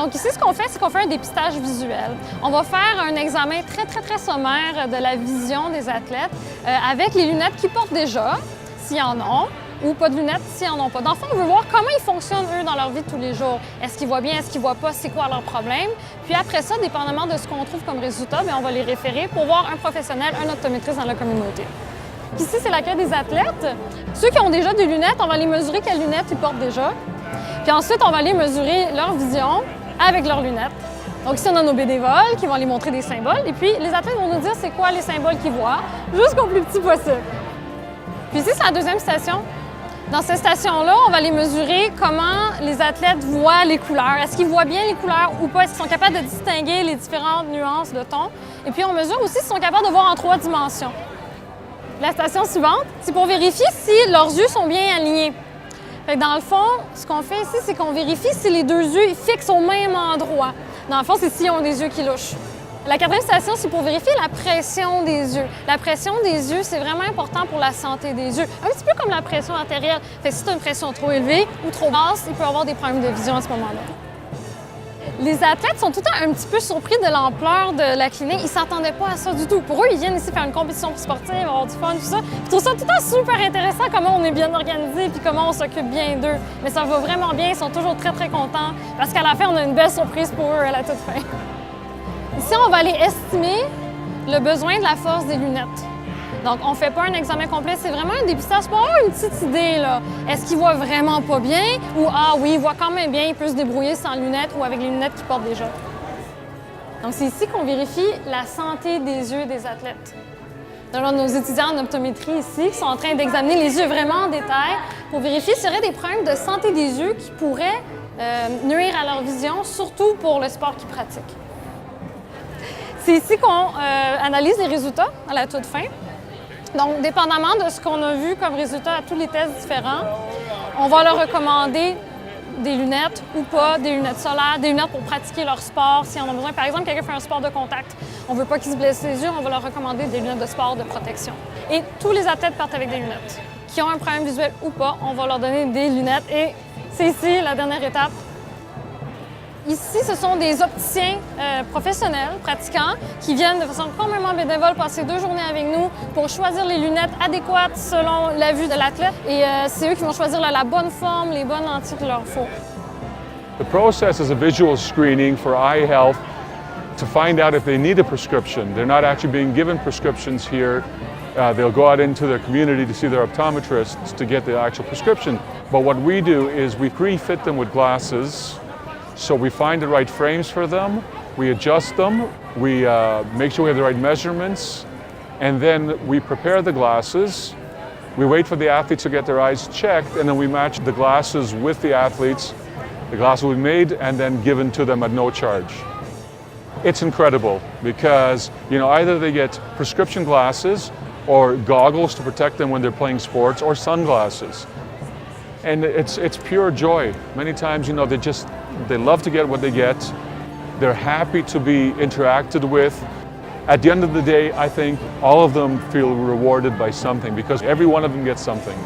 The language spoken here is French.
Donc ici, ce qu'on fait, c'est qu'on fait un dépistage visuel. On va faire un examen très sommaire de la vision des athlètes avec les lunettes qu'ils portent déjà, s'ils en ont, ou pas de lunettes s'ils n'en ont pas. Dans le fond, on veut voir comment ils fonctionnent, eux, dans leur vie de tous les jours. Est-ce qu'ils voient bien, est-ce qu'ils voient pas, c'est quoi leur problème? Puis après ça, dépendamment de ce qu'on trouve comme résultat, bien, on va les référer pour voir un professionnel, un optométriste dans la communauté. Puis ici, c'est l'accueil des athlètes. Ceux qui ont déjà des lunettes, on va les mesurer quelles lunettes ils portent déjà. Puis ensuite, on va aller mesurer leur vision avec leurs lunettes. Donc ici, on a nos bénévoles qui vont aller montrer des symboles. Et puis, les athlètes vont nous dire c'est quoi les symboles qu'ils voient, jusqu'au plus petit possible. Puis ici, c'est la deuxième station. Dans cette station-là, on va aller mesurer comment les athlètes voient les couleurs. Est-ce qu'ils voient bien les couleurs ou pas? Est-ce qu'ils sont capables de distinguer les différentes nuances de ton? Et puis, on mesure aussi s'ils sont capables de voir en 3 dimensions. La station suivante, c'est pour vérifier si leurs yeux sont bien alignés. Fait que dans le fond, ce qu'on fait ici, c'est qu'on vérifie si les 2 yeux ils fixent au même endroit. Dans le fond, c'est s'ils ont des yeux qui louchent. La 4e station, c'est pour vérifier la pression des yeux. La pression des yeux, c'est vraiment important pour la santé des yeux. Un petit peu comme la pression artérielle. Fait que si tu as une pression trop élevée ou trop basse, il peut y avoir des problèmes de vision à ce moment-là. Les athlètes sont tout le temps un petit peu surpris de l'ampleur de la clinique. Ils ne s'attendaient pas à ça du tout. Pour eux, ils viennent ici faire une compétition sportive, avoir du fun, tout ça. Ils trouvent ça tout le temps super intéressant, comment on est bien organisé puis comment on s'occupe bien d'eux. Mais ça va vraiment bien, ils sont toujours très contents parce qu'à la fin, on a une belle surprise pour eux à la toute fin. Ici, on va aller estimer le besoin de la force des lunettes. Donc, on ne fait pas un examen complet, c'est vraiment un dépistage pour avoir une petite idée. Est-ce qu'il voit vraiment pas bien ou ah oui, il voit quand même bien, il peut se débrouiller sans lunettes ou avec les lunettes qu'il porte déjà. Donc, c'est ici qu'on vérifie la santé des yeux des athlètes. Alors, nos étudiants en optométrie ici qui sont en train d'examiner les yeux vraiment en détail pour vérifier s'il y aurait des problèmes de santé des yeux qui pourraient nuire à leur vision, surtout pour le sport qu'ils pratiquent. C'est ici qu'on analyse les résultats à la toute fin. Donc, dépendamment de ce qu'on a vu comme résultat à tous les tests différents, on va leur recommander des lunettes ou pas, des lunettes solaires, des lunettes pour pratiquer leur sport s'ils en ont besoin. Par exemple, quelqu'un fait un sport de contact, on ne veut pas qu'il se blesse les yeux, on va leur recommander des lunettes de sport de protection. Et tous les athlètes partent avec des lunettes. Qui ont un problème visuel ou pas, on va leur donner des lunettes. Et c'est ici la dernière étape. Ici, ce sont des opticiens professionnels, pratiquants, qui viennent de façon complètement bénévole passer 2 journées avec nous pour choisir les lunettes adéquates selon la vue de l'athlète. Et c'est eux qui vont choisir la bonne forme, les bonnes lentilles qu'il leur faut. The process is a visual screening for eye health to find out if they need a prescription. They're not actually being given prescriptions here. They'll go out into their community to see their optometrists to get the actual prescription. But what we do is we pre-fit them with glasses. So we find the right frames for them, we adjust them, we make sure we have the right measurements, and then we prepare the glasses. We wait for the athletes to get their eyes checked, and then we match the glasses with the athletes. The glasses will be made and then given to them at no charge. It's incredible because, either they get prescription glasses or goggles to protect them when they're playing sports or sunglasses. And it's pure joy. Many times, they love to get what they get. They're happy to be interacted with. At the end of the day, I think all of them feel rewarded by something because every one of them gets something.